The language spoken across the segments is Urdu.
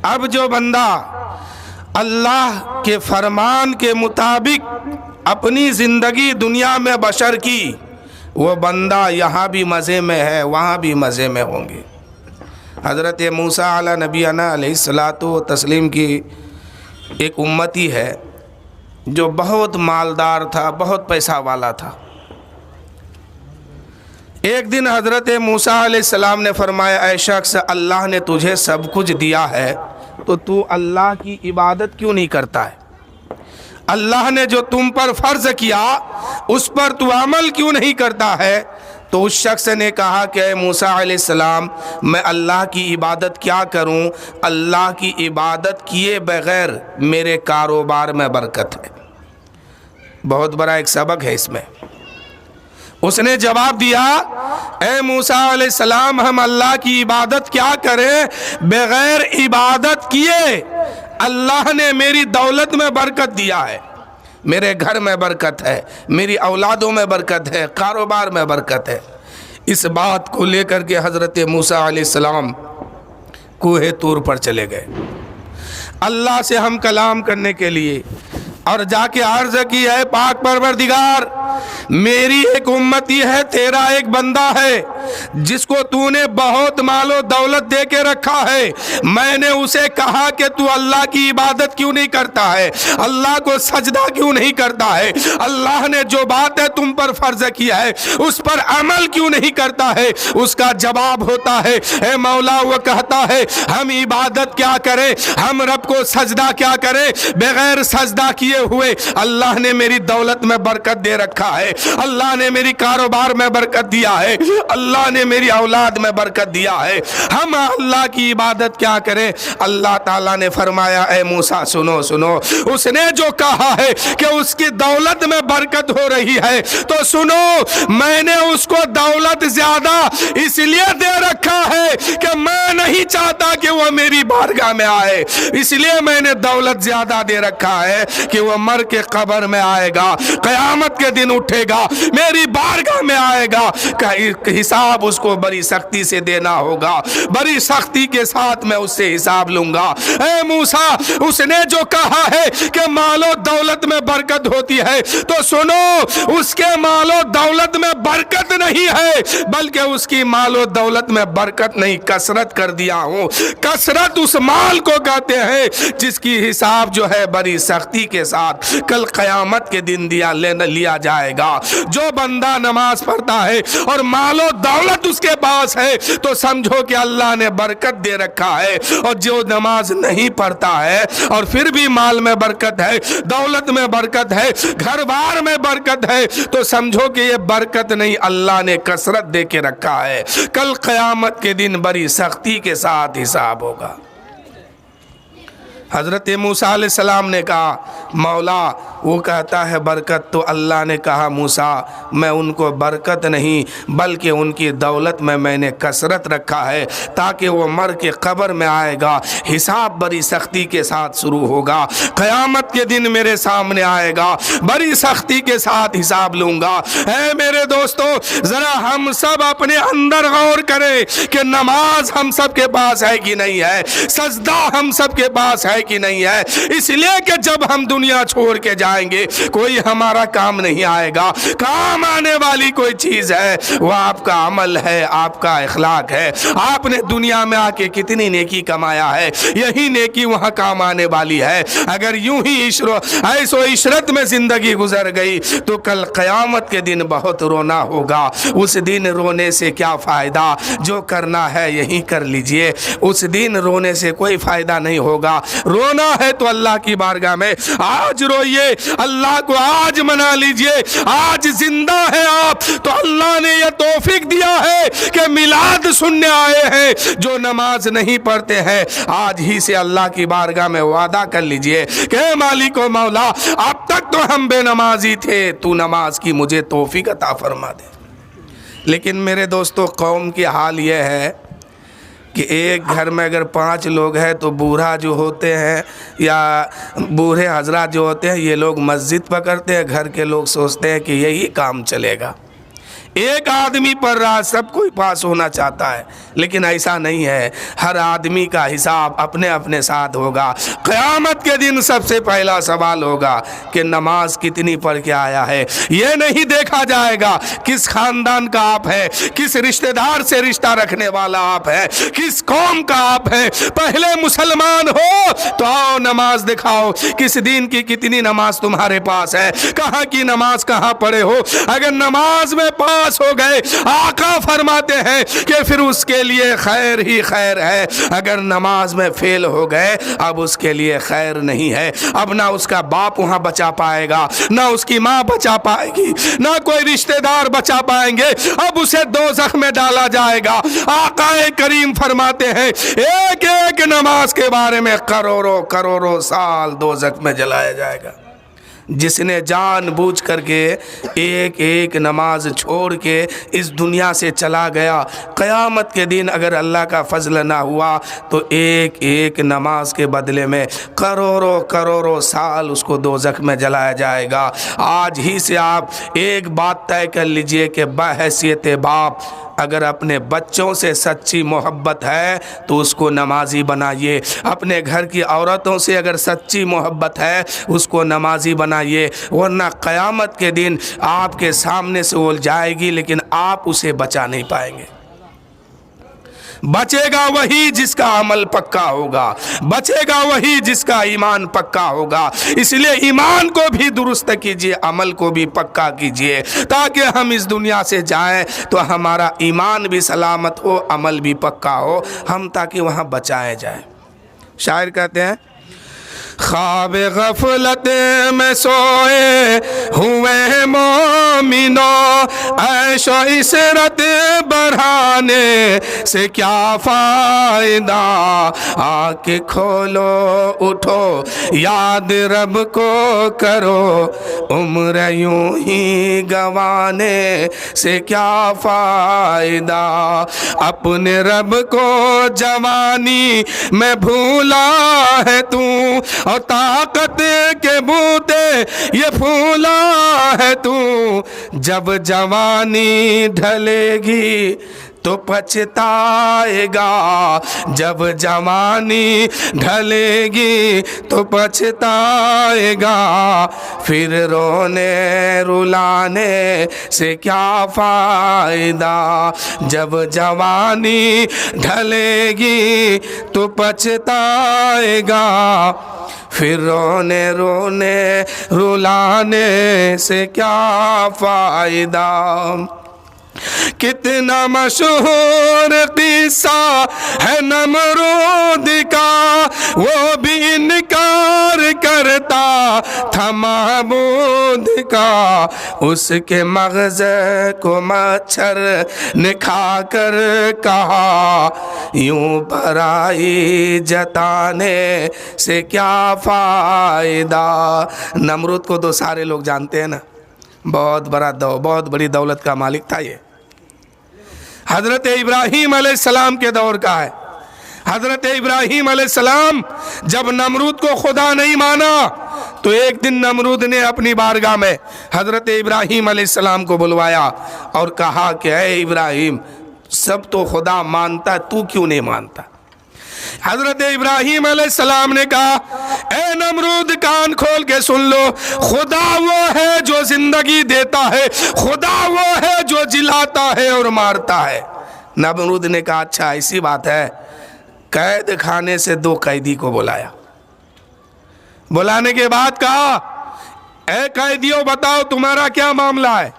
اب جو بندہ اللہ کے فرمان کے مطابق اپنی زندگی دنیا میں بشر کی، وہ بندہ یہاں بھی مزے میں ہے، وہاں بھی مزے میں ہوں گے۔ حضرت موسیٰ علیہ نبینا علیہ الصلاۃ والتسلیم کی ایک امتی ہے جو بہت مالدار تھا، بہت پیسہ والا تھا۔ ایک دن حضرت موسیٰ علیہ السلام نے فرمایا، اے شخص، اللہ نے تجھے سب کچھ دیا ہے تو تو اللہ کی عبادت کیوں نہیں کرتا ہے؟ اللہ نے جو تم پر فرض کیا اس پر تو عمل کیوں نہیں کرتا ہے؟ تو اس شخص نے کہا کہ اے موسیٰ علیہ السلام، میں اللہ کی عبادت کیا کروں؟ اللہ کی عبادت کیے بغیر میرے کاروبار میں برکت ہے۔ بہت بڑا ایک سبق ہے اس میں۔ اس نے جواب دیا، اے موسیٰ علیہ السلام، ہم اللہ کی عبادت کیا کریں بغیر عبادت کیے؟ اللہ نے میری دولت میں برکت دیا ہے، میرے گھر میں برکت ہے، میری اولادوں میں برکت ہے، کاروبار میں برکت ہے۔ اس بات کو لے کر کے حضرت موسیٰ علیہ السلام کوہ طور پر چلے گئے اللہ سے ہم کلام کرنے کے لیے، اور جا کے عرض کی، ہے پاک پروردگار، میری ایک امتی ہے، تیرا ایک بندہ ہے جس کو تو نے بہت مال و دولت دے کے رکھا ہے۔ میں نے اسے کہا کہ تو اللہ کی عبادت کیوں نہیں کرتا ہے، اللہ کو سجدہ کیوں نہیں کرتا ہے، اللہ نے جو بات ہے تم پر فرض کیا ہے اس پر عمل کیوں نہیں کرتا ہے؟ اس کا جواب ہوتا ہے، اے مولا، وہ کہتا ہے ہم عبادت کیا کریں، ہم رب کو سجدہ کیا کریں؟ بغیر سجدہ کیے ہوئے اللہ نے میری دولت میں برکت دے رکھا ہے، اللہ نے میری کاروبار میں برکت دیا ہے، اللہ نے میری اولاد میں برکت دیا ہے، ہم اللہ کی عبادت کیا کریں؟ اللہ تعالیٰ نے فرمایا، اے موسیٰ سنو سنو، اس نے جو کہا ہے کہ اس کی دولت میں برکت ہو رہی ہے تو سنو، میں نے اس کو دولت زیادہ اس لیے دے رکھا ہے کہ میں نہیں چاہتا کہ وہ میری بارگاہ میں آئے، اس لیے میں نے دولت زیادہ دے رکھا ہے کہ وہ مر کے قبر میں آئے گا، قیامت کے دن اٹھے گا، میری بارگاہ میں آئے گا، حساب اس کو بڑی سختی سے دینا ہوگا، بڑی سختی کے ساتھ میں اس سے حساب لوں گا۔ اے موسیٰ، اس نے جو کہا ہے کہ مال و دولت میں برکت ہوتی ہے تو سنو، اس کے مال و دولت میں برکت نہیں ہے بلکہ اس کی مال و دولت میں برکت نہیں، کثرت کر دیا ہوں۔ کثرت اس مال کو کہتے ہیں جس کی حساب جو ہے بڑی سختی کے ساتھ کل قیامت کے دن لیا جائے گا۔ جو بندہ نماز پڑھتا ہے اور مال و دولت اس کے پاس ہے تو سمجھو کہ اللہ نے برکت دے رکھا ہے، اور جو نماز نہیں پڑھتا ہے اور پھر بھی مال میں برکت ہے، دولت میں برکت ہے، گھر بار میں برکت ہے، تو سمجھو کہ یہ برکت نہیں، اللہ نے کثرت دے کے رکھا ہے، کل قیامت کے دن بڑی سختی کے ساتھ حساب ہوگا۔ حضرت موسیٰ علیہ السلام نے کہا، مولا، وہ کہتا ہے برکت، تو اللہ نے کہا موسیٰ، میں ان کو برکت نہیں بلکہ ان کی دولت میں نے کثرت رکھا ہے تاکہ وہ مر کے قبر میں آئے گا، حساب بڑی سختی کے ساتھ شروع ہوگا، قیامت کے دن میرے سامنے آئے گا، بڑی سختی کے ساتھ حساب لوں گا۔ اے میرے دوستو، ذرا ہم سب اپنے اندر غور کریں کہ نماز ہم سب کے پاس ہے کہ نہیں ہے، سجدہ ہم سب کے پاس ہے کہ نہیں ہے، اس لیے کہ جب ہم دنیا چھوڑ کے جائیں گے کوئی ہمارا کام نہیں آئے گا، کام آنے والی کوئی چیز ہے وہ آپ کا عمل ہے، آپ کا اخلاق ہے، آپ نے دنیا میں آ کے کتنی نیکی کمایا ہے، یہی نیکی وہاں کام آنے والی ہے۔ اگر یوں ہی ایسو عشرت میں زندگی گزر گئی تو کل قیامت کے دن بہت رونا ہوگا، اس دن رونے سے کیا فائدہ، جو کرنا ہے یہی کر لیجئے، اس دن رونے سے کوئی فائدہ نہیں ہوگا، رونا ہے تو اللہ کی بارگاہ میں آج روئیے، اللہ کو آج منا لیجئے، آج زندہ ہے آپ تو اللہ نے یہ توفیق دیا ہے کہ میلاد سننے آئے ہیں، جو نماز نہیں پڑھتے ہیں آج ہی سے اللہ کی بارگاہ میں وعدہ کر لیجئے کہ اے مالک و مولا، اب تک تو ہم بے نمازی تھے، تو نماز کی مجھے توفیق عطا فرما دے۔ لیکن میرے دوستو، قوم کی حال یہ ہے کہ ایک گھر میں اگر 5 لوگ ہیں تو بوڑھا جو ہوتے ہیں یا بوڑھے حضرات جو ہوتے ہیں یہ لوگ مسجد پکڑتے ہیں، گھر کے لوگ سوچتے ہیں کہ یہی کام چلے گا، ایک آدمی پڑھ رہا سب کوئی پاس ہونا چاہتا ہے، لیکن ایسا نہیں ہے۔ ہر آدمی کا حساب اپنے اپنے ساتھ ہوگا۔ قیامت کے دن سب سے پہلا سوال ہوگا کہ نماز کتنی پڑھ کے آیا ہے۔ یہ نہیں دیکھا جائے گا کس خاندان کا آپ ہے، کس رشتہ دار سے رشتہ رکھنے والا آپ ہے، کس قوم کا آپ ہے۔ پہلے مسلمان ہو تو آؤ نماز دکھاؤ، کس دین کی کتنی نماز تمہارے پاس ہے، کہاں کی نماز کہاں پڑھے ہو۔ اگر نماز میں پاس ہو گئے، آقا فرماتے ہیں کہ پھر اس کے لیے خیر ہی خیر ہے۔ اگر نماز میں فیل ہو گئے، اب اس کے لیے خیر نہیں ہے۔ اب نہ اس کا باپ وہاں بچا پائے گا، نہ اس کی ماں بچا پائے گی، نہ کوئی رشتہ دار بچا پائیں گے، اب اسے دوزخ میں ڈالا جائے گا۔ آقا کریم فرماتے ہیں ایک ایک نماز کے بارے میں کروڑوں کروڑوں سال دوزخ میں جلایا جائے گا۔ جس نے جان بوجھ کر کے ایک ایک نماز چھوڑ کے اس دنیا سے چلا گیا، قیامت کے دن اگر اللہ کا فضل نہ ہوا تو ایک ایک نماز کے بدلے میں کروڑوں کروڑوں سال اس کو دوزخ میں جلایا جائے گا۔ آج ہی سے آپ ایک بات طے کر لیجئے کہ بحیثیت باپ اگر اپنے بچوں سے سچی محبت ہے تو اس کو نمازی بنائیے، اپنے گھر کی عورتوں سے اگر سچی محبت ہے اس کو نمازی بنائیے، ورنہ قیامت کے دن آپ کے سامنے سے وہ جائے گی لیکن آپ اسے بچا نہیں پائیں گے۔ بچے گا وہی جس کا عمل پکا ہوگا، بچے گا وہی جس کا ایمان پکا ہوگا۔ اس لیے ایمان کو بھی درست کیجئے، عمل کو بھی پکا کیجئے، تاکہ ہم اس دنیا سے جائیں تو ہمارا ایمان بھی سلامت ہو، عمل بھی پکا ہو، ہم تاکہ وہاں بچائے جائیں۔ شاعر کہتے ہیں خواب غفلت میں سوئے ہوئے مومنوں، عیش و عشرت بڑھانے سے کیا فائدہ، آنکھ کھولو اٹھو یاد رب کو کرو، عمر یوں ہی گوانے سے کیا فائدہ، اپنے رب کو جوانی میں بھولا ہے تو، اور طاقت کے بوتے یہ پھولا ہے تو، جب جوانی ڈھلے گی تو پچھتائے گا، جب جوانی ڈھلے گی تو پچھتائے گا، پھر رونے رلانے سے کیا فائدہ، جب جوانی ڈھلے گی تو پچھتائے گا، پھر رونے رونے رلانے سے کیا فائدہ۔ کتنا مشہور قصہ ہے نمرود کا، وہ بھی انکار کرتا تھا معبود کا، اس کے مغز کو مچھر نے کھا کر کہا، یوں برائی جتانے سے کیا فائدہ۔ نمرود کو تو سارے لوگ جانتے ہیں نا، بہت بڑی دولت کا مالک تھا یہ۔ حضرت ابراہیم علیہ السلام کے دور کا ہے۔ حضرت ابراہیم علیہ السلام جب نمرود کو خدا نہیں مانا تو ایک دن نمرود نے اپنی بارگاہ میں حضرت ابراہیم علیہ السلام کو بلوایا اور کہا کہ اے ابراہیم، سب تو خدا مانتا، تو کیوں نہیں مانتا؟ حضرت ابراہیم علیہ السلام نے کہا اے نمرود کان کھول کے سن لو، خدا وہ ہے جو زندگی دیتا ہے، خدا وہ ہے جو جلاتا ہے اور مارتا ہے۔ نمرود نے کہا اچھا ایسی بات ہے۔ قید خانے سے 2 قیدی کو بلایا، بلانے کے بعد کہا اے قیدیوں بتاؤ تمہارا کیا معاملہ ہے؟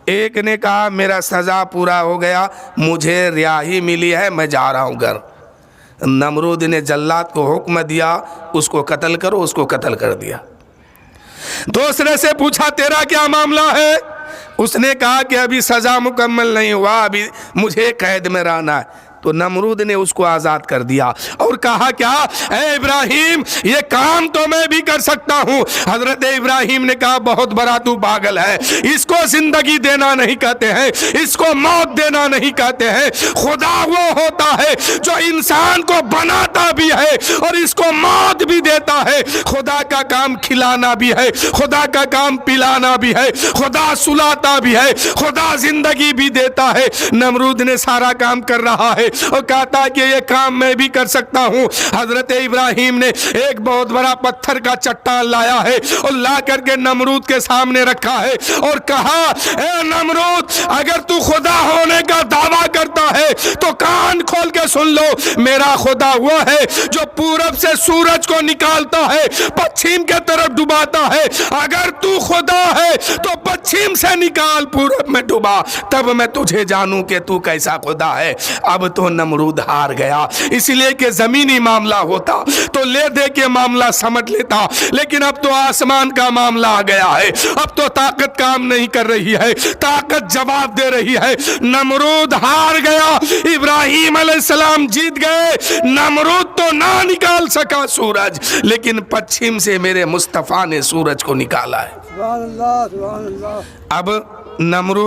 ایک نے کہا میرا سزا پورا ہو گیا، مجھے رہائی ملی ہے، میں جا رہا ہوں گھر۔ نمرود نے جلاد کو حکم دیا اس کو قتل کرو، اس کو قتل کر دیا۔ دوسرے سے پوچھا تیرا کیا معاملہ ہے؟ اس نے کہا کہ ابھی سزا مکمل نہیں ہوا، ابھی مجھے قید میں رہنا ہے۔ تو نمرود نے اس کو آزاد کر دیا اور کہا کیا اے ابراہیم یہ کام تو میں بھی کر سکتا ہوں. حضرت ابراہیم نے کہا بہت بڑا تو پاگل ہے, اس کو زندگی دینا نہیں کہتے ہیں, اس کو موت دینا نہیں کہتے ہیں. خدا وہ ہوتا ہے جو انسان کو بناتا بھی ہے اور اس کو موت بھی دیتا ہے. خدا کا کام کھلانا بھی ہے, خدا کا کام پلانا بھی ہے, خدا سلاتا بھی ہے, خدا زندگی بھی دیتا ہے. نمرود نے سارا کام کر رہا ہے اور کہتا کہ یہ کام میں بھی کر سکتا ہوں. حضرت ابراہیم نے ایک بہت بڑا پتھر کا چٹان لایا ہے اور لا کر کے نمرود کے سامنے رکھا ہے اور کہا اے نمرود اگر تو خدا ہونے کا دعویٰ کرتا ہے تو کان کھول کے سن لو, میرا خدا وہ ہے جو پورب سے سورج کو نکالتا ہے پچھم کے طرف ڈباتا ہے. اگر تو خدا ہے تو پچھم سے نکال پورب میں ڈبا, تب میں تجھے جانوں کہ تو کیسا خدا ہے. اب تو نمرود ہار گیا, اس لیے کہ زمینی معاملہ ہوتا تو لے دے کے معاملہ سمجھ لیتا, لیکن اب تو آسمان کا معاملہ آ گیا ہے. اب تو طاقت کام نہیں کر رہی ہے, طاقت جواب دے رہی ہے. نمرود ہار گیا, ابراہیم علیہ السلام جیت گئے. نمرود تو نہ نکال سکا سورج, لیکن پچھم سے میرے مصطفیٰ نے سورج کو نکالا ہے. اب نمرود